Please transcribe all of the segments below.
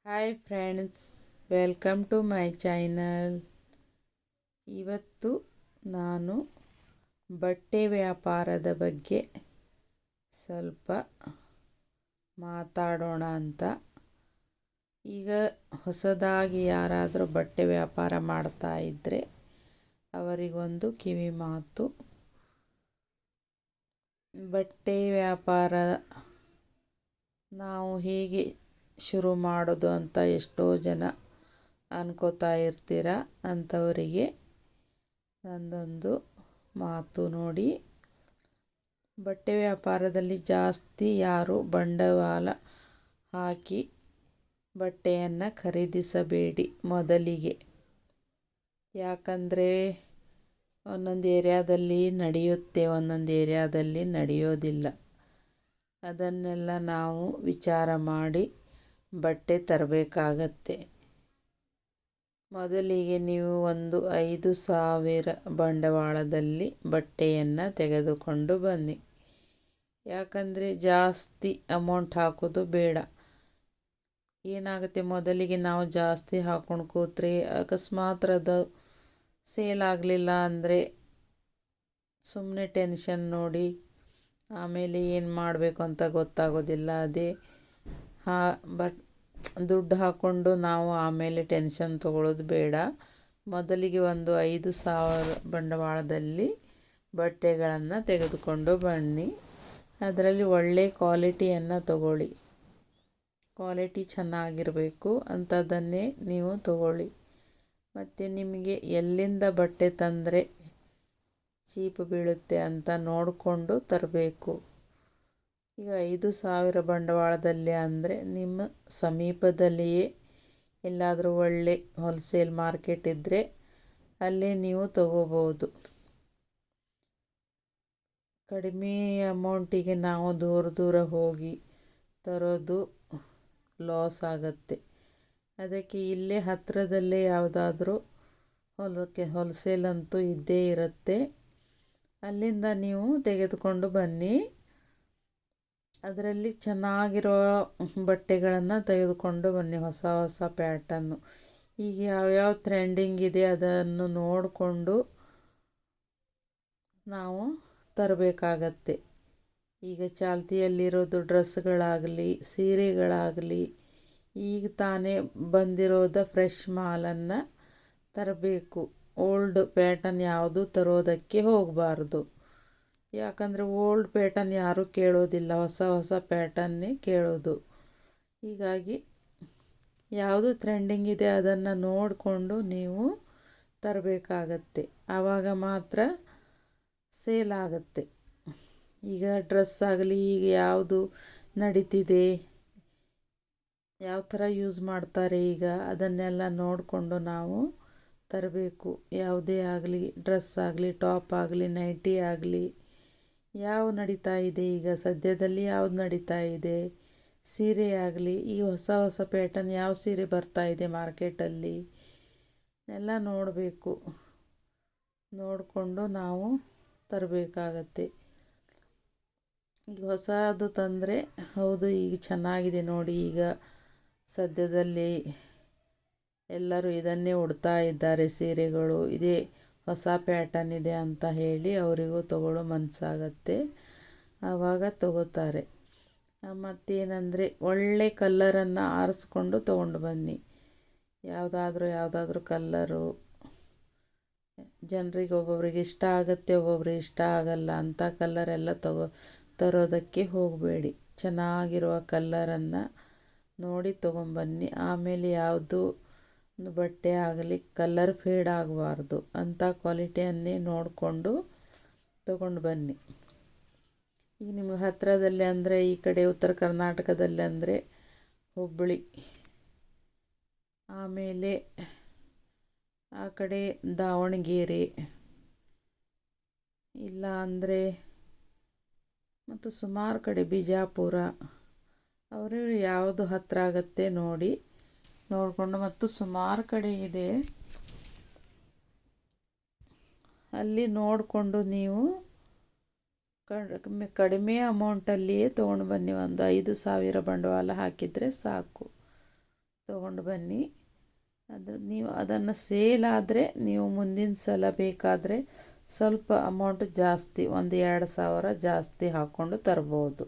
Hi friends, welcome to my channel. ಇವತ್ತು ನಾನು ಬಟ್ಟೆ ವ್ಯಾಪಾರದ ಬಗ್ಗೆ ಸ್ವಲ್ಪ ಮಾತಾಡೋಣ ಅಂತ. ಈಗ ಹೊಸದಾಗಿ ಯಾರಾದರೂ ಬಟ್ಟೆ ವ್ಯಾಪಾರ ಮಾಡ್ತಾ ಇದ್ದರೆ ಅವರಿಗೊಂದು ಕಿವಿ ಮಾತು. ಬಟ್ಟೆ ವ್ಯಾಪಾರ ನಾವು ಹೇಗೆ ಶುರು ಮಾಡೋದು ಅಂತ ಎಷ್ಟೋ ಜನ ಅನ್ಕೋತಾ ಇರ್ತೀರ. ಅಂಥವರಿಗೆ ನಂದೊಂದು ಮಾತು ನೋಡಿ. ಬಟ್ಟೆ ವ್ಯಾಪಾರದಲ್ಲಿ ಜಾಸ್ತಿ ಯಾರು ಬಂಡವಾಳ ಹಾಕಿ ಬಟ್ಟೆಯನ್ನು ಖರೀದಿಸಬೇಡಿ ಮೊದಲಿಗೆ. ಯಾಕಂದರೆ ಒಂದೊಂದು ಏರಿಯಾದಲ್ಲಿ ನಡೆಯುತ್ತೆ, ಒಂದೊಂದು ಏರಿಯಾದಲ್ಲಿ ನಡೆಯೋದಿಲ್ಲ. ಅದನ್ನೆಲ್ಲ ನಾವು ವಿಚಾರ ಮಾಡಿ ಬಟ್ಟೆ ತರಬೇಕಾಗತ್ತೆ. ಮೊದಲಿಗೆ ನೀವು ಒಂದು 5,000 ಬಂಡವಾಳದಲ್ಲಿ ಬಟ್ಟೆಯನ್ನು ತೆಗೆದುಕೊಂಡು ಬನ್ನಿ. ಯಾಕಂದರೆ ಜಾಸ್ತಿ ಅಮೌಂಟ್ ಹಾಕೋದು ಬೇಡ. ಏನಾಗುತ್ತೆ, ಮೊದಲಿಗೆ ನಾವು ಜಾಸ್ತಿ ಹಾಕೊಂಡು ಕೂತ್ರೆ ಅಕಸ್ಮಾತ್ ಅದು ಸೇಲ್ ಆಗಲಿಲ್ಲ ಅಂದರೆ ಸುಮ್ಮನೆ ಟೆನ್ಷನ್ ನೋಡಿ, ಆಮೇಲೆ ಏನು ಮಾಡಬೇಕು ಅಂತ ಗೊತ್ತಾಗೋದಿಲ್ಲ. ಅದೇ ದುಡ್ಡು ಹಾಕ್ಕೊಂಡು ನಾವು ಆಮೇಲೆ ಟೆನ್ಷನ್ ತೊಗೊಳ್ಳೋದು ಬೇಡ. ಮೊದಲಿಗೆ ಒಂದು 5,000 ಬಂಡವಾಳದಲ್ಲಿ ಬಟ್ಟೆಗಳನ್ನು ತೆಗೆದುಕೊಂಡು ಬನ್ನಿ. ಅದರಲ್ಲಿ ಒಳ್ಳೆ ಕ್ವಾಲಿಟಿಯನ್ನು ತಗೊಳ್ಳಿ. ಕ್ವಾಲಿಟಿ ಚೆನ್ನಾಗಿರಬೇಕು ಅಂಥದ್ದನ್ನೇ ನೀವು ತಗೊಳ್ಳಿ. ಮತ್ತು ನಿಮಗೆ ಎಲ್ಲಿಂದ ಬಟ್ಟೆ ತಂದರೆ ಚೀಪ್ ಬೀಳುತ್ತೆ ಅಂತ ನೋಡಿಕೊಂಡು ತರಬೇಕು. ಈಗ 5,000 ಬಂಡವಾಳದಲ್ಲಿ ಅಂದರೆ ನಿಮ್ಮ ಸಮೀಪದಲ್ಲಿಯೇ ಎಲ್ಲಾದರೂ ಒಳ್ಳೆ ಹೋಲ್ಸೇಲ್ ಮಾರ್ಕೆಟ್ ಇದ್ದರೆ ಅಲ್ಲೇ ನೀವು ತಗೋಬೋದು. ಕಡಿಮೆ ಅಮೌಂಟಿಗೆ ನಾವು ದೂರ ಹೋಗಿ ತರೋದು ಲಾಸ್ ಆಗುತ್ತೆ. ಅದಕ್ಕೆ ಇಲ್ಲೇ ಹತ್ತಿರದಲ್ಲೇ ಯಾವುದಾದ್ರೂ ಹೋಲ್ಸೇಲ್ ಅಂತೂ ಇದ್ದೇ ಇರುತ್ತೆ, ಅಲ್ಲಿಂದ ನೀವು ತೆಗೆದುಕೊಂಡು ಬನ್ನಿ. ಅದರಲ್ಲಿ ಚೆನ್ನಾಗಿರೋ ಬಟ್ಟೆಗಳನ್ನು ತೆಗೆದುಕೊಂಡು ಬನ್ನಿ. ಹೊಸ ಹೊಸ ಪ್ಯಾಟರ್ನು ಈಗ ಯಾವ್ಯಾವ ಟ್ರೆಂಡಿಂಗ್ ಇದೆ ಅದನ್ನು ನೋಡಿಕೊಂಡು ನಾವು ತರಬೇಕಾಗತ್ತೆ. ಈಗ ಚಾಲ್ತಿಯಲ್ಲಿರೋದು ಡ್ರೆಸ್ಗಳಾಗಲಿ ಸೀರೆಗಳಾಗಲಿ ಈಗ ತಾನೇ ಬಂದಿರೋದ ಫ್ರೆಶ್ ಮಾಲನ್ನು ತರಬೇಕು. ಓಲ್ಡ್ ಪ್ಯಾಟರ್ನ್ ಯಾವುದು ತರೋದಕ್ಕೆ ಹೋಗಬಾರ್ದು. ಯಾಕಂದರೆ ಓಲ್ಡ್ ಪ್ಯಾಟರ್ನ್ ಯಾರೂ ಕೇಳೋದಿಲ್ಲ, ಹೊಸ ಪ್ಯಾಟರ್ನ್ನೇ ಕೇಳೋದು. ಹೀಗಾಗಿ ಯಾವುದು ಟ್ರೆಂಡಿಂಗ್ ಇದೆ ಅದನ್ನು ನೋಡಿಕೊಂಡು ನೀವು ತರಬೇಕಾಗತ್ತೆ. ಆವಾಗ ಮಾತ್ರ ಸೇಲ್ ಆಗುತ್ತೆ. ಈಗ ಡ್ರೆಸ್ ಆಗಲಿ ಈಗ ಯಾವುದು ನಡೀತಿದೆ, ಯಾವ ಥರ ಯೂಸ್ ಮಾಡ್ತಾರೆ ಈಗ ಅದನ್ನೆಲ್ಲ ನೋಡಿಕೊಂಡು ನಾವು ತರಬೇಕು. ಯಾವುದೇ ಆಗಲಿ, ಡ್ರೆಸ್ ಆಗಲಿ, ಟಾಪ್ ಆಗಲಿ, ನೈಟಿ ಆಗಲಿ, ಯಾವ ನಡೀತಾ ಇದೆ ಈಗ ಸದ್ಯದಲ್ಲಿ ಯಾವ್ದು ನಡೀತಾ ಇದೆ, ಸೀರೆ ಆಗಲಿ ಈ ಹೊಸ ಪ್ಯಾಟರ್ನ್ ಯಾವ ಸೀರೆ ಬರ್ತಾ ಇದೆ ಮಾರ್ಕೆಟಲ್ಲಿ ಎಲ್ಲ ನೋಡಬೇಕು. ನೋಡಿಕೊಂಡು ನಾವು ತರಬೇಕಾಗತ್ತೆ. ಈಗ ಹೊಸದು ತಂದರೆ ಹೌದು ಈಗ ಚೆನ್ನಾಗಿದೆ ನೋಡಿ, ಈಗ ಸದ್ಯದಲ್ಲಿ ಎಲ್ಲರೂ ಇದನ್ನೇ ಉಡ್ತಾ ಇದ್ದಾರೆ ಸೀರೆಗಳು, ಇದೇ ಹೊಸ ಪ್ಯಾಟರ್ನ್ ಇದೆ ಅಂತ ಹೇಳಿ ಅವರಿಗೂ ತಗೊಳ್ಳೋ ಮನಸ್ಸಾಗತ್ತೆ. ಆವಾಗ ತಗೋತಾರೆ. ಮತ್ತೇನೆಂದರೆ ಒಳ್ಳೆ ಕಲ್ಲರನ್ನು ಆರಿಸ್ಕೊಂಡು ತೊಗೊಂಡು ಬನ್ನಿ. ಯಾವುದಾದ್ರೂ ಕಲ್ಲರು ಜನರಿಗೆ ಒಬ್ಬೊಬ್ರಿಗೆ ಇಷ್ಟ ಆಗುತ್ತೆ, ಒಬ್ಬೊಬ್ರಿಗೆ ಇಷ್ಟ ಆಗಲ್ಲ. ಅಂಥ ಕಲ್ಲರೆಲ್ಲ ತರೋದಕ್ಕೆ ಹೋಗಬೇಡಿ. ಚೆನ್ನಾಗಿರುವ ಕಲ್ಲರನ್ನು ನೋಡಿ ತೊಗೊಂಬನ್ನಿ. ಆಮೇಲೆ ಯಾವುದು ಬಟ್ಟೆ ಆಗಲಿ ಕಲ್ಲರ್ ಫೇಡ್ ಆಗಬಾರ್ದು ಅಂಥ ಕ್ವಾಲಿಟಿಯನ್ನೇ ನೋಡಿಕೊಂಡು ತಗೊಂಡು ಬನ್ನಿ. ಈಗ ನಿಮಗೆ ಹತ್ತಿರದಲ್ಲಿ ಅಂದರೆ ಈ ಕಡೆ ಉತ್ತರ ಕರ್ನಾಟಕದಲ್ಲಿ ಅಂದರೆ ಹುಬ್ಬಳ್ಳಿ, ಆಮೇಲೆ ಆ ಕಡೆ ದಾವಣಗೆರೆ, ಇಲ್ಲ ಅಂದರೆ ಮತ್ತು ಸುಮಾರು ಕಡೆ ಬಿಜಾಪುರ, ಅವರು ಯಾವುದು ಹತ್ತಿರ ಆಗುತ್ತೆ ನೋಡಿಕೊಂಡು ಮತ್ತು ಸುಮಾರು ಕಡೆ ಇದೆ ಅಲ್ಲಿ ನೋಡಿಕೊಂಡು ನೀವು ಕಡಿಮೆ ಅಮೌಂಟಲ್ಲಿಯೇ ತೊಗೊಂಡು ಬನ್ನಿ. ಒಂದು 5,000 ಬಂಡವಾಳ ಹಾಕಿದರೆ ಸಾಕು. ತೊಗೊಂಡು ಬನ್ನಿ. ನೀವು ಅದನ್ನು ಸೇಲ್ ಆದರೆ ನೀವು ಮುಂದಿನ ಸಲ ಬೇಕಾದರೆ ಸ್ವಲ್ಪ ಅಮೌಂಟ್ ಜಾಸ್ತಿ, 1-2 ಸಾವಿರ ಜಾಸ್ತಿ ಹಾಕ್ಕೊಂಡು ತರ್ಬೋದು.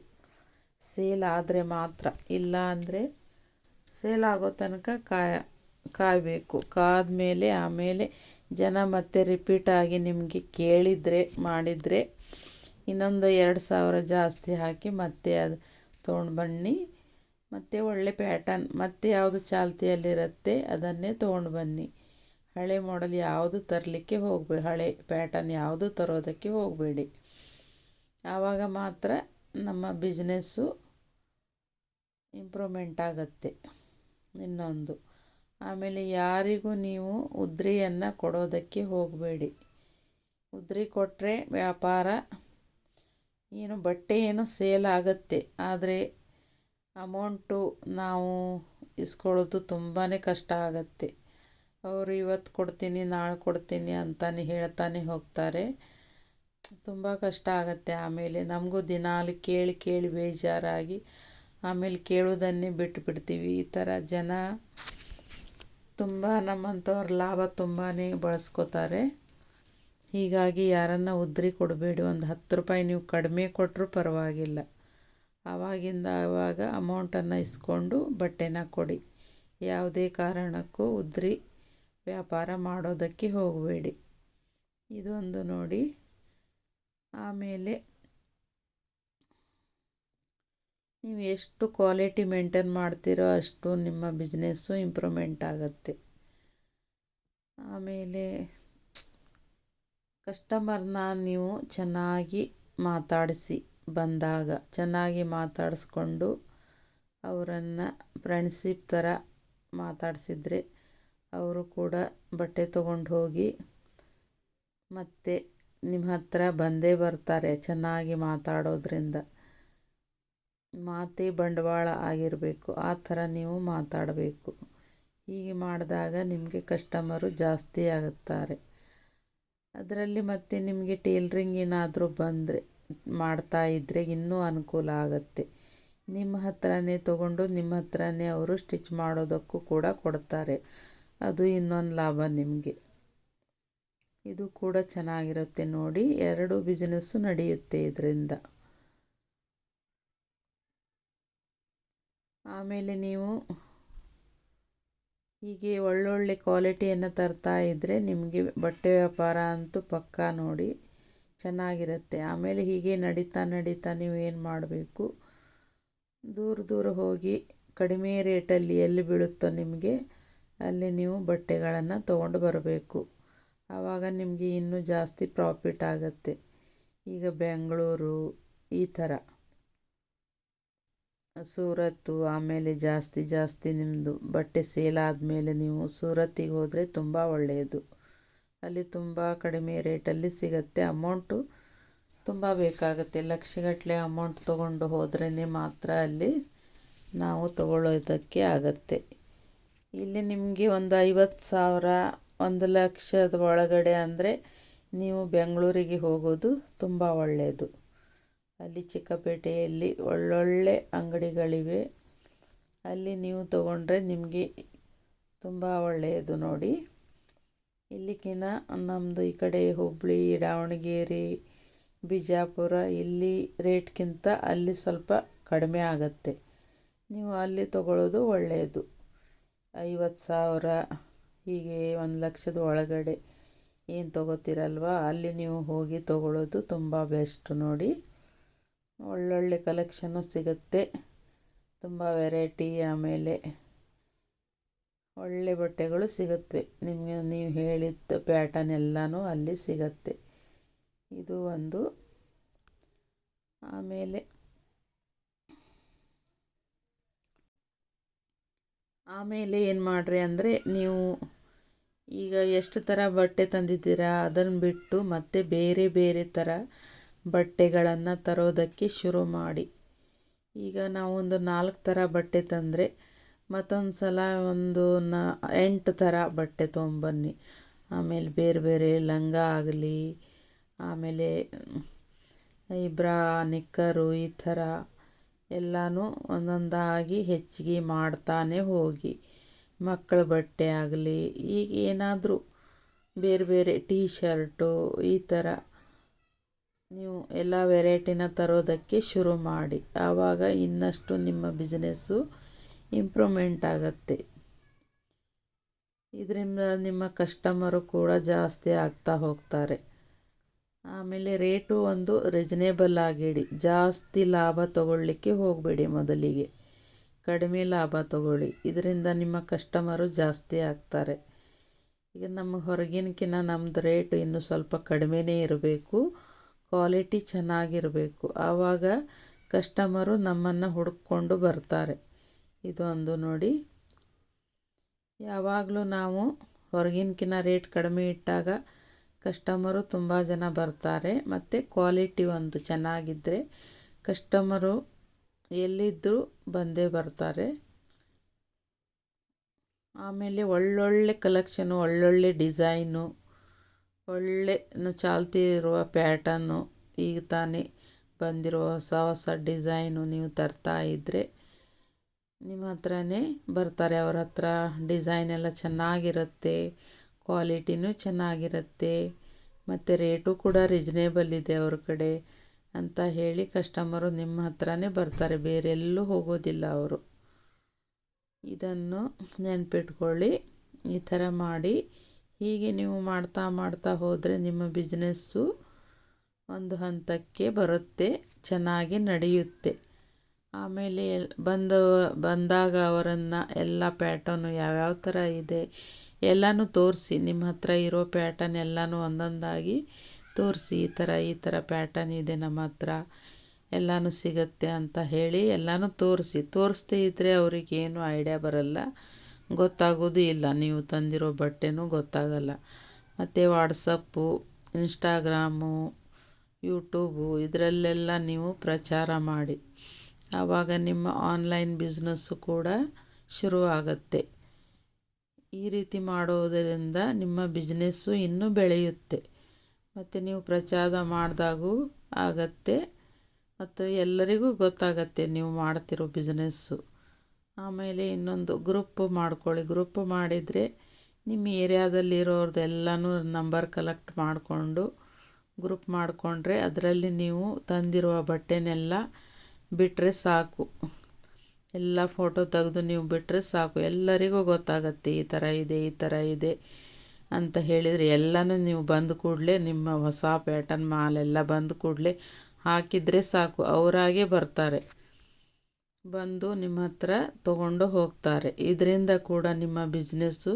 ಸೇಲ್ ಆದರೆ ಮಾತ್ರ, ಇಲ್ಲ ಅಂದರೆ ಸೇಲ್ ಆಗೋ ತನಕ ಕಾಯಬೇಕು. ಕಾದ್ಮೇಲೆ ಆಮೇಲೆ ಜನ ಮತ್ತೆ ರಿಪೀಟಾಗಿ ನಿಮಗೆ ಕೇಳಿದರೆ ಮಾಡಿದರೆ ಇನ್ನೊಂದು 2 ಸಾವಿರ ಜಾಸ್ತಿ ಹಾಕಿ ಮತ್ತೆ ಅದು ತೊಗೊಂಡು ಬನ್ನಿ. ಮತ್ತು ಒಳ್ಳೆ ಪ್ಯಾಟರ್ನ್ ಮತ್ತು ಯಾವುದು ಚಾಲ್ತಿಯಲ್ಲಿರುತ್ತೆ ಅದನ್ನೇ ತೊಗೊಂಡು ಬನ್ನಿ. ಹಳೆ ಮಾಡೆಲ್ ಯಾವುದು ತರಲಿಕ್ಕೆ ಹೋಗಬೇಡಿ, ಹಳೆ ಪ್ಯಾಟರ್ನ್ ಯಾವುದು ತರೋದಕ್ಕೆ ಹೋಗಬೇಡಿ. ಆವಾಗ ಮಾತ್ರ ನಮ್ಮ ಬಿಸ್ನೆಸ್ಸು ಇಂಪ್ರೂವ್ಮೆಂಟ್ ಆಗುತ್ತೆ. ಇನ್ನೊಂದು, ಆಮೇಲೆ ಯಾರಿಗೂ ನೀವು ಉದ್ರಿಯನ್ನು ಕೊಡೋದಕ್ಕೆ ಹೋಗಬೇಡಿ. ಉದ್ರಿ ಕೊಟ್ಟರೆ ವ್ಯಾಪಾರ ಬಟ್ಟೆ ಸೇಲ್ ಆಗುತ್ತೆ, ಆದರೆ ಅಮೌಂಟು ನಾವು ಇಸ್ಕೊಳ್ಳೋದು ತುಂಬಾ ಕಷ್ಟ ಆಗುತ್ತೆ. ಅವರು ಇವತ್ತು ಕೊಡ್ತೀನಿ ನಾಳೆ ಕೊಡ್ತೀನಿ ಅಂತಾನೆ ಹೇಳ್ತಾನೆ ಹೋಗ್ತಾರೆ. ತುಂಬ ಕಷ್ಟ ಆಗುತ್ತೆ. ಆಮೇಲೆ ನಮಗೂ ದಿನಾಲು ಕೇಳಿ ಕೇಳಿ ಬೇಜಾರಾಗಿ ಆಮೇಲೆ ಕೇಳೋದನ್ನೇ ಬಿಟ್ಬಿಡ್ತೀವಿ. ಈ ಥರ ಜನ ತುಂಬ ನಮ್ಮಂಥವ್ರ ಲಾಭ ತುಂಬಾ ಬಳಸ್ಕೋತಾರೆ. ಹೀಗಾಗಿ ಯಾರನ್ನು ಉದ್ರಿ ಕೊಡಬೇಡಿ. ಒಂದು 10 ರೂಪಾಯಿ ನೀವು ಕಡಿಮೆ ಕೊಟ್ಟರೂ ಪರವಾಗಿಲ್ಲ. ಆವಾಗಿಂದ ಆವಾಗ ಅಮೌಂಟನ್ನು ಇಸ್ಕೊಂಡು ಬಟ್ಟೆನ ಕೊಡಿ. ಯಾವುದೇ ಕಾರಣಕ್ಕೂ ಉದ್ರಿ ವ್ಯಾಪಾರ ಮಾಡೋದಕ್ಕೆ ಹೋಗಬೇಡಿ. ಇದೊಂದು ನೋಡಿ. ಆಮೇಲೆ ನೀವು ಎಷ್ಟು ಕ್ವಾಲಿಟಿ ಮೇಂಟೈನ್ ಮಾಡ್ತೀರೋ ಅಷ್ಟು ನಿಮ್ಮ ಬಿಸ್ನೆಸ್ಸು ಇಂಪ್ರೂವ್ಮೆಂಟ್ ಆಗುತ್ತೆ. ಆಮೇಲೆ ಕಸ್ಟಮರ್ನ ನೀವು ಚೆನ್ನಾಗಿ ಮಾತಾಡಿಸಿ, ಬಂದಾಗ ಚೆನ್ನಾಗಿ ಮಾತಾಡಿಸ್ಕೊಂಡು ಅವರನ್ನು ಫ್ರೆಂಡ್ಶಿಪ್ ಥರ ಮಾತಾಡಿಸಿದ್ರೆ ಅವರು ಕೂಡ ಬಟ್ಟೆ ತೊಗೊಂಡು ಹೋಗಿ ಮತ್ತೆ ನಿಮ್ಮ ಹತ್ರ ಬಂದೇ ಬರ್ತಾರೆ. ಚೆನ್ನಾಗಿ ಮಾತಾಡೋದ್ರಿಂದ ಮಾತೇ ಬಂಡವಾಳ ಆಗಿರಬೇಕು, ಆ ಥರ ನೀವು ಮಾತಾಡಬೇಕು. ಹೀಗೆ ಮಾಡಿದಾಗ ನಿಮಗೆ ಕಸ್ಟಮರು ಜಾಸ್ತಿ ಆಗುತ್ತಾರೆ. ಅದರಲ್ಲಿ ಮತ್ತೆ ನಿಮಗೆ ಟೇಲ್ರಿಂಗ್ ಏನಾದರೂ ಮಾಡ್ತಾ ಇದ್ದರೆ ಇನ್ನೂ ಅನುಕೂಲ ಆಗುತ್ತೆ. ನಿಮ್ಮ ಹತ್ರನೇ ತೊಗೊಂಡು ನಿಮ್ಮ ಹತ್ರನೇ ಅವರು ಸ್ಟಿಚ್ ಮಾಡೋದಕ್ಕೂ ಕೂಡ ಕೊಡ್ತಾರೆ. ಅದು ಇನ್ನೊಂದು ಲಾಭ ನಿಮಗೆ. ಇದು ಕೂಡ ಚೆನ್ನಾಗಿರುತ್ತೆ ನೋಡಿ. 2 ಬಿಸ್ನೆಸ್ಸು ನಡೆಯುತ್ತೆ ಇದರಿಂದ. ಆಮೇಲೆ ನೀವು ಹೀಗೆ ಒಳ್ಳೊಳ್ಳೆ ಕ್ವಾಲಿಟಿಯನ್ನು ತರ್ತಾ ಇದ್ದರೆ ನಿಮಗೆ ಬಟ್ಟೆ ವ್ಯಾಪಾರ ಅಂತೂ ಪಕ್ಕಾ ನೋಡಿ, ಚೆನ್ನಾಗಿರುತ್ತೆ. ಆಮೇಲೆ ಹೀಗೆ ನಡೀತಾ ನಡೀತಾ ನೀವು ಏನು ಮಾಡಬೇಕು, ದೂರ ದೂರ ಹೋಗಿ ಕಡಿಮೆ ರೇಟಲ್ಲಿ ಎಲ್ಲಿ ಬೀಳುತ್ತೋ ನಿಮಗೆ ಅಲ್ಲಿ ನೀವು ಬಟ್ಟೆಗಳನ್ನು ತೊಗೊಂಡು ಬರಬೇಕು. ಆವಾಗ ನಿಮಗೆ ಇನ್ನೂ ಜಾಸ್ತಿ ಪ್ರಾಫಿಟ್ ಆಗುತ್ತೆ. ಈಗ ಬೆಂಗಳೂರು ಈ ಥರ, ಸೂರತ್ತು, ಆಮೇಲೆ ಜಾಸ್ತಿ ನಿಮ್ಮದು ಬಟ್ಟೆ ಸೇಲ್ ಆದಮೇಲೆ ನೀವು ಸೂರತ್ತಿಗೆ ಹೋದರೆ ತುಂಬ ಒಳ್ಳೆಯದು. ಅಲ್ಲಿ ತುಂಬ ಕಡಿಮೆ ರೇಟಲ್ಲಿ ಸಿಗುತ್ತೆ. ಅಮೌಂಟು ತುಂಬ ಬೇಕಾಗುತ್ತೆ. ಲಕ್ಷಗಟ್ಟಲೆ ಅಮೌಂಟ್ ತೊಗೊಂಡು ಹೋದ್ರೇ ಮಾತ್ರ ಅಲ್ಲಿ ನಾವು ತಗೊಳ್ಳೋದಕ್ಕೆ ಆಗುತ್ತೆ. ಇಲ್ಲಿ ನಿಮಗೆ ಒಂದು 50,000 1,00,000 ಒಳಗಡೆ ಅಂದರೆ ನೀವು ಬೆಂಗಳೂರಿಗೆ ಹೋಗೋದು ತುಂಬ ಒಳ್ಳೆಯದು. ಅಲ್ಲಿ ಚಿಕ್ಕಪೇಟೆಯಲ್ಲಿ ಒಳ್ಳೊಳ್ಳೆ ಅಂಗಡಿಗಳಿವೆ. ಅಲ್ಲಿ ನೀವು ತಗೊಂಡ್ರೆ ನಿಮಗೆ ತುಂಬ ಒಳ್ಳೆಯದು ನೋಡಿ. ಇಲ್ಲಿಗಿನ ನಮ್ಮದು ಈ ಕಡೆ ಹುಬ್ಬಳ್ಳಿ, ದಾವಣಗೆರೆ, ಬಿಜಾಪುರ ಇಲ್ಲಿ ರೇಟ್ಗಿಂತ ಅಲ್ಲಿ ಸ್ವಲ್ಪ ಕಡಿಮೆ ಆಗುತ್ತೆ. ನೀವು ಅಲ್ಲಿ ತಗೊಳ್ಳೋದು ಒಳ್ಳೆಯದು. 50,000 ಹೀಗೆ 1,00,000 ಒಳಗಡೆ ಏನು ತೊಗೋತೀರಲ್ವ ಅಲ್ಲಿ ನೀವು ಹೋಗಿ ತಗೊಳ್ಳೋದು ತುಂಬ ಬೆಸ್ಟ್ ನೋಡಿ. ಒಳ್ಳೊಳ್ಳೆ ಕಲೆಕ್ಷನ್ನು ಸಿಗುತ್ತೆ, ತುಂಬ ವೆರೈಟಿ, ಆಮೇಲೆ ಒಳ್ಳೆ ಬಟ್ಟೆಗಳು ಸಿಗುತ್ತವೆ. ನಿಮಗೆ ನೀವು ಹೇಳಿದ ಪ್ಯಾಟರ್ನ್ ಎಲ್ಲನೂ ಅಲ್ಲಿ ಸಿಗತ್ತೆ. ಇದು ಒಂದು. ಆಮೇಲೆ ಏನು ಮಾಡಿರಿ ಅಂದರೆ ನೀವು ಈಗ ಎಷ್ಟು ಥರ ಬಟ್ಟೆ ತಂದಿದ್ದೀರಾ ಅದನ್ನು ಬಿಟ್ಟು ಮತ್ತೆ ಬೇರೆ ಬೇರೆ ಥರ ಬಟ್ಟೆಗಳನ್ನು ತರೋದಕ್ಕೆ ಶುರು ಮಾಡಿ. ಈಗ ನಾವೊಂದು 4 ಥರ ಬಟ್ಟೆ ತಂದರೆ ಮತ್ತೊಂದು ಸಲ ಒಂದು 8 ಥರ ಬಟ್ಟೆ ತೊಗೊಂಬನ್ನಿ. ಆಮೇಲೆ ಬೇರೆ ಬೇರೆ ಲಂಗ ಆಗಲಿ, ಆಮೇಲೆ ಈ ಬ್ರಾ, ನಿಕ್ಕರು, ಈ ಥರ ಎಲ್ಲನೂ ಒಂದೊಂದಾಗಿ ಹೆಚ್ಚಿಗೆ ಮಾಡ್ತಾನೆ ಹೋಗಿ. ಮಕ್ಕಳ ಬಟ್ಟೆ ಆಗಲಿ, ಈಗ ಏನಾದರೂ ಬೇರೆ ಬೇರೆ ಟೀ ಶರ್ಟು ಈ ಥರ ನೀವು ಎಲ್ಲ ವೆರೈಟಿನ ತರೋದಕ್ಕೆ ಶುರು ಮಾಡಿ. ಆವಾಗ ಇನ್ನಷ್ಟು ನಿಮ್ಮ ಬಿಸ್ನೆಸ್ಸು ಇಂಪ್ರೂವ್ಮೆಂಟ್ ಆಗುತ್ತೆ. ಇದರಿಂದ ನಿಮ್ಮ ಕಸ್ಟಮರು ಕೂಡ ಜಾಸ್ತಿ ಆಗ್ತಾ ಹೋಗ್ತಾರೆ. ಆಮೇಲೆ ರೇಟು ಒಂದು ರೀಸನೇಬಲ್ ಆಗಿಡಿ. ಜಾಸ್ತಿ ಲಾಭ ತಗೊಳ್ಳಿಕ್ಕೆ ಹೋಗಬೇಡಿ. ಮೊದಲಿಗೆ ಕಡಿಮೆ ಲಾಭ ತಗೊಳ್ಳಿ. ಇದರಿಂದ ನಿಮ್ಮ ಕಸ್ಟಮರು ಜಾಸ್ತಿ ಆಗ್ತಾರೆ. ಈಗ ನಮ್ಮ ಹೊರಗಿನಕಿನ್ನ ನಮ್ಮದು ರೇಟು ಇನ್ನೂ ಸ್ವಲ್ಪ ಕಡಿಮೆನೇ ಇರಬೇಕು, ಕ್ವಾಲಿಟಿ ಚೆನ್ನಾಗಿರಬೇಕು. ಆವಾಗ ಕಸ್ಟಮರು ನಮ್ಮನ್ನು ಹುಡುಕೊಂಡು ಬರ್ತಾರೆ. ಇದೊಂದು ನೋಡಿ, ಯಾವಾಗಲೂ ನಾವು ಹೊರಗಿನಕಿನ್ನ ರೇಟ್ ಕಡಿಮೆ ಇಟ್ಟಾಗ ಕಸ್ಟಮರು ತುಂಬ ಜನ ಬರ್ತಾರೆ. ಮತ್ತು ಕ್ವಾಲಿಟಿ ಒಂದು ಚೆನ್ನಾಗಿದ್ದರೆ ಕಸ್ಟಮರು ಎಲ್ಲಿದ್ದರೂ ಬಂದೇ ಬರ್ತಾರೆ. ಆಮೇಲೆ ಒಳ್ಳೊಳ್ಳೆ ಕಲೆಕ್ಷನು, ಒಳ್ಳೊಳ್ಳೆ ಡಿಸೈನು, ಒಳ್ಳೆ ಚಾಲ್ತಿ ಇರುವ ಪ್ಯಾಟರ್ನು, ಈಗ ತಾನೇ ಬಂದಿರೋ ಹೊಸ ಹೊಸ ಡಿಸೈನು ನೀವು ತರ್ತಾ ಇದ್ದರೆ ನಿಮ್ಮ ಹತ್ರನೇ ಬರ್ತಾರೆ. ಅವ್ರ ಹತ್ರ ಡಿಸೈನ್ ಎಲ್ಲ ಚೆನ್ನಾಗಿರುತ್ತೆ, ಕ್ವಾಲಿಟಿನೂ ಚೆನ್ನಾಗಿರುತ್ತೆ, ಮತ್ತು ರೇಟು ಕೂಡ ರೀಸನೇಬಲ್ ಇದೆ ಅವ್ರ ಕಡೆ ಅಂತ ಹೇಳಿ ಕಸ್ಟಮರು ನಿಮ್ಮ ಹತ್ರನೇ ಬರ್ತಾರೆ, ಬೇರೆಲ್ಲೂ ಹೋಗೋದಿಲ್ಲ ಅವರು. ಇದನ್ನು ನೆನಪಿಟ್ಕೊಳ್ಳಿ. ಈ ಥರ ಮಾಡಿ ಹೀಗೆ ನೀವು ಮಾಡ್ತಾ ಮಾಡ್ತಾ ಹೋದರೆ ನಿಮ್ಮ ಬಿಸ್ನೆಸ್ಸು ಒಂದು ಹಂತಕ್ಕೆ ಬರುತ್ತೆ, ಚೆನ್ನಾಗಿ ನಡೆಯುತ್ತೆ. ಆಮೇಲೆ ಬಂದಾಗ ಅವರನ್ನು ಎಲ್ಲ ಪ್ಯಾಟರ್ನು ಯಾವ್ಯಾವ ಥರ ಇದೆ ಎಲ್ಲನೂ ತೋರಿಸಿ. ನಿಮ್ಮ ಹತ್ರ ಇರೋ ಪ್ಯಾಟರ್ನ್ ಎಲ್ಲನೂ ಒಂದೊಂದಾಗಿ ತೋರಿಸಿ. ಈ ಥರ ಪ್ಯಾಟರ್ನ್ ಇದೆ ನಮ್ಮ ಹತ್ರ, ಎಲ್ಲನೂ ಸಿಗುತ್ತೆ ಅಂತ ಹೇಳಿ ಎಲ್ಲನೂ ತೋರಿಸ್ದೇ ಇದ್ದರೆ ಅವ್ರಿಗೇನು ಐಡಿಯಾ ಬರಲ್ಲ, ಗೊತ್ತಾಗೋದು ಇಲ್ಲ. ನೀವು ತಂದಿರೋ ಬಟ್ಟೆನೂ ಗೊತ್ತಾಗಲ್ಲ. ಮತ್ತು ವಾಟ್ಸಪ್ಪು, ಇನ್ಸ್ಟಾಗ್ರಾಮು, ಯೂಟ್ಯೂಬು ಇದರಲ್ಲೆಲ್ಲ ನೀವು ಪ್ರಚಾರ ಮಾಡಿ. ಆವಾಗ ನಿಮ್ಮ ಆನ್ಲೈನ್ ಬಿಸ್ನೆಸ್ಸು ಕೂಡ ಶುರು ಆಗುತ್ತೆ. ಈ ರೀತಿ ಮಾಡೋದರಿಂದ ನಿಮ್ಮ ಬಿಸ್ನೆಸ್ಸು ಇನ್ನೂ ಬೆಳೆಯುತ್ತೆ. ಮತ್ತು ನೀವು ಪ್ರಚಾರ ಮಾಡಿದಾಗೂ ಆಗತ್ತೆ ಮತ್ತು ಎಲ್ಲರಿಗೂ ಗೊತ್ತಾಗತ್ತೆ ನೀವು ಮಾಡ್ತಿರೋ ಬಿಸ್ನೆಸ್ಸು. ಆಮೇಲೆ ಇನ್ನೊಂದು ಗ್ರೂಪ್ ಮಾಡ್ಕೊಳ್ಳಿ. ಗ್ರೂಪ್ ಮಾಡಿದರೆ ನಿಮ್ಮ ಏರಿಯಾದಲ್ಲಿರೋರ್ದೆಲ್ಲನೂ ನಂಬರ್ ಕಲೆಕ್ಟ್ ಮಾಡಿಕೊಂಡು ಗ್ರೂಪ್ ಮಾಡಿಕೊಂಡ್ರೆ ಅದರಲ್ಲಿ ನೀವು ತಂದಿರುವ ಬಟ್ಟೆನೆಲ್ಲ ಬಿಟ್ಟರೆ ಸಾಕು. ಎಲ್ಲ ಫೋಟೋ ತೆಗೆದು ನೀವು ಬಿಟ್ಟರೆ ಸಾಕು, ಎಲ್ಲರಿಗೂ ಗೊತ್ತಾಗತ್ತೆ ಈ ಥರ ಇದೆ ಅಂತ ಹೇಳಿದರೆ. ಎಲ್ಲನೂ ನೀವು ಬಂದ ಕೂಡಲೇ ನಿಮ್ಮ ಹೊಸ ಪ್ಯಾಟರ್ನ್ ಮಾಲೆಲ್ಲ ಬಂದ ಕೂಡಲೇ ಹಾಕಿದರೆ ಸಾಕು, ಅವರಾಗೆ ಬರ್ತಾರೆ, ಬಂದು ನಿಮ್ಮ ಹತ್ರ ತೊಗೊಂಡು ಹೋಗ್ತಾರೆ. ಇದರಿಂದ ಕೂಡ ನಿಮ್ಮ ಬಿಸ್ನೆಸ್ಸು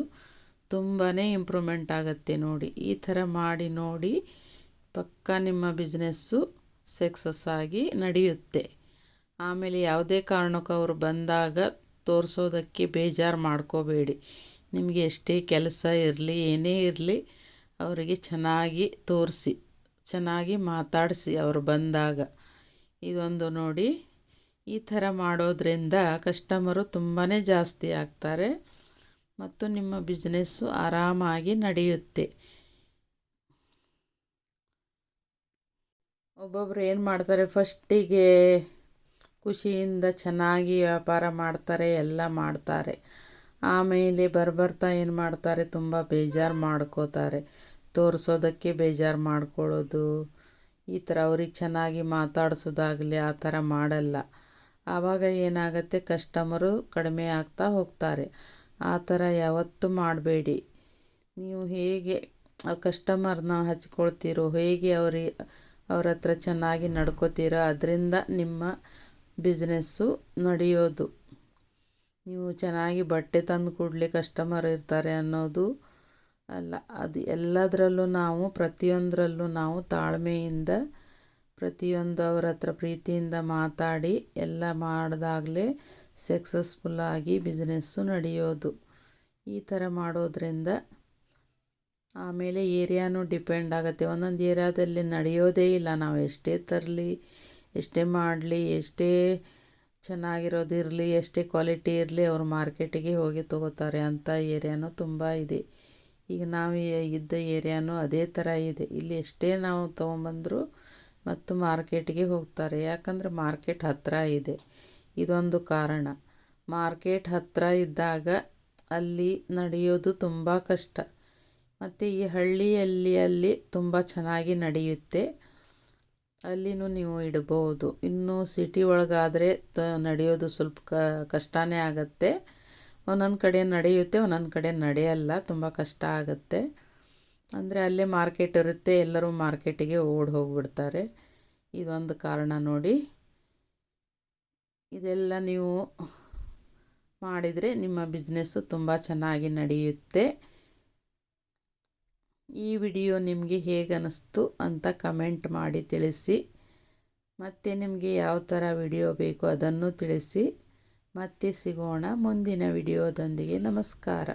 ತುಂಬಾ ಇಂಪ್ರೂವ್ಮೆಂಟ್ ಆಗುತ್ತೆ. ನೋಡಿ, ಈ ಥರ ಮಾಡಿ ನೋಡಿ, ಪಕ್ಕಾ ನಿಮ್ಮ ಬಿಸ್ನೆಸ್ಸು ಸಕ್ಸಸ್ ಆಗಿ ನಡೆಯುತ್ತೆ. ಆಮೇಲೆ ಯಾವುದೇ ಕಾರಣಕ್ಕೂ ಅವರು ಬಂದಾಗ ತೋರಿಸೋದಕ್ಕೆ ಬೇಜಾರು ಮಾಡ್ಕೋಬೇಡಿ. ನಿಮಗೆ ಎಷ್ಟೇ ಕೆಲಸ ಇರಲಿ, ಏನೇ ಇರಲಿ, ಅವರಿಗೆ ಚೆನ್ನಾಗಿ ತೋರಿಸಿ, ಚೆನ್ನಾಗಿ ಮಾತಾಡಿಸಿ ಅವರು ಬಂದಾಗ. ಇದೊಂದು ನೋಡಿ, ಈ ಥರ ಮಾಡೋದ್ರಿಂದ ಕಸ್ಟಮರು ತುಂಬಾ ಜಾಸ್ತಿ ಆಗ್ತಾರೆ ಮತ್ತು ನಿಮ್ಮ ಬಿಸ್ನೆಸ್ಸು ಆರಾಮಾಗಿ ನಡೆಯುತ್ತೆ. ಒಬ್ಬೊಬ್ಬರು ಏನು ಮಾಡ್ತಾರೆ, ಫಸ್ಟಿಗೆ ಖುಷಿಯಿಂದ ಚೆನ್ನಾಗಿ ವ್ಯಾಪಾರ ಮಾಡ್ತಾರೆ, ಎಲ್ಲ ಮಾಡ್ತಾರೆ. ಆಮೇಲೆ ಬರ್ತಾ ಏನು ಮಾಡ್ತಾರೆ, ತುಂಬ ಬೇಜಾರು ಮಾಡ್ಕೋತಾರೆ. ತೋರಿಸೋದಕ್ಕೆ ಬೇಜಾರು ಮಾಡ್ಕೊಳ್ಳೋದು, ಈ ಥರ ಅವ್ರಿಗೆ ಚೆನ್ನಾಗಿ ಮಾತಾಡಿಸೋದಾಗಲಿ ಆ ಥರ ಮಾಡಲ್ಲ. ಆವಾಗ ಏನಾಗುತ್ತೆ, ಕಸ್ಟಮರು ಕಡಿಮೆ ಆಗ್ತಾ ಹೋಗ್ತಾರೆ. ಆ ಥರ ಯಾವತ್ತೂ ಮಾಡಬೇಡಿ. ನೀವು ಹೇಗೆ ಕಸ್ಟಮರ್ನ ಹಚ್ಕೊಳ್ತೀರೋ, ಹೇಗೆ ಅವ್ರ ಹತ್ರ ಚೆನ್ನಾಗಿ ನಡ್ಕೋತೀರೋ ಅದರಿಂದ ನಿಮ್ಮ ಬಿಸ್ನೆಸ್ಸು ನಡೆಯೋದು. ನೀವು ಚೆನ್ನಾಗಿ ಬಟ್ಟೆ ತಂದು ಕೂಡಲೇ ಕಸ್ಟಮರ್ ಇರ್ತಾರೆ ಅನ್ನೋದು ಅಲ್ಲ. ಅದು ಎಲ್ಲದರಲ್ಲೂ ನಾವು ಪ್ರತಿಯೊಂದರಲ್ಲೂ ನಾವು ತಾಳ್ಮೆಯಿಂದ ಪ್ರತಿಯೊಂದು ಅವ್ರ ಹತ್ರ ಪ್ರೀತಿಯಿಂದ ಮಾತಾಡಿ ಎಲ್ಲ ಮಾಡಿದಾಗಲೇ ಸಕ್ಸಸ್ಫುಲ್ಲಾಗಿ ಬಿಸ್ನೆಸ್ಸು ನಡೆಯೋದು. ಈ ಥರ ಮಾಡೋದ್ರಿಂದ ಆಮೇಲೆ ಏರಿಯಾನೂ ಡಿಪೆಂಡ್ ಆಗುತ್ತೆ. ಒಂದೊಂದು ಏರಿಯಾದಲ್ಲಿ ನಡೆಯೋದೇ ಇಲ್ಲ. ನಾವು ಎಷ್ಟೇ ತರಲಿ, ಎಷ್ಟೇ ಮಾಡಲಿ, ಎಷ್ಟೇ ಚೆನ್ನಾಗಿರೋದಿರಲಿ, ಎಷ್ಟೇ ಕ್ವಾಲಿಟಿ ಇರಲಿ, ಅವರು ಮಾರ್ಕೆಟಿಗೆ ಹೋಗಿ ತೊಗೋತಾರೆ. ಅಂಥ ಏರಿಯಾನೂ ತುಂಬ ಇದೆ. ಈಗ ನಾವು ಇದ್ದ ಏರಿಯಾನೂ ಅದೇ ಥರ ಇದೆ. ಇಲ್ಲಿ ಎಷ್ಟೇ ನಾವು ತೊಗೊಂಬಂದರೂ ಮತ್ತು ಮಾರ್ಕೆಟಿಗೆ ಹೋಗ್ತಾರೆ. ಯಾಕಂದರೆ ಮಾರ್ಕೆಟ್ ಹತ್ತಿರ ಇದೆ. ಇದೊಂದು ಕಾರಣ. ಮಾರ್ಕೆಟ್ ಹತ್ತಿರ ಇದ್ದಾಗ ಅಲ್ಲಿ ನಡೆಯೋದು ತುಂಬ ಕಷ್ಟ. ಮತ್ತು ಈ ಹಳ್ಳಿಯಲ್ಲಿ ತುಂಬ ಚೆನ್ನಾಗಿ ನಡೆಯುತ್ತೆ. ಅಲ್ಲಿನೂ ನೀವು ಇಡ್ಬೋದು. ಇನ್ನು ಸಿಟಿ ಒಳಗಾದರೆ ನಡೆಯೋದು ಸ್ವಲ್ಪ ಕಷ್ಟನೇ ಆಗುತ್ತೆ. ಒಂದೊಂದು ಕಡೆ ನಡೆಯುತ್ತೆ, ಒಂದೊಂದು ಕಡೆ ನಡೆಯಲ್ಲ, ತುಂಬ ಕಷ್ಟ ಆಗುತ್ತೆ. ಅಂದರೆ ಅಲ್ಲೇ ಮಾರ್ಕೆಟ್ ಇರುತ್ತೆ, ಎಲ್ಲರೂ ಮಾರ್ಕೆಟಿಗೆ ಓಡಿ ಹೋಗಿಬಿಡ್ತಾರೆ. ಇದೊಂದು ಕಾರಣ ನೋಡಿ. ಇದೆಲ್ಲ ನೀವು ಮಾಡಿದರೆ ನಿಮ್ಮ ಬಿಸ್ನೆಸ್ಸು ತುಂಬ ಚೆನ್ನಾಗಿ ನಡೆಯುತ್ತೆ. ಈ ವಿಡಿಯೋ ನಿಮಗೆ ಹೇಗೆ ಅನ್ನಿಸ್ತು ಅಂತ ಕಮೆಂಟ್ ಮಾಡಿ ತಿಳಿಸಿ. ಮತ್ತು ನಿಮಗೆ ಯಾವ ಥರ ವಿಡಿಯೋ ಬೇಕು ಅದನ್ನು ತಿಳಿಸಿ. ಮತ್ತೆ ಸಿಗೋಣ ಮುಂದಿನ ವಿಡಿಯೋದೊಂದಿಗೆ. ನಮಸ್ಕಾರ.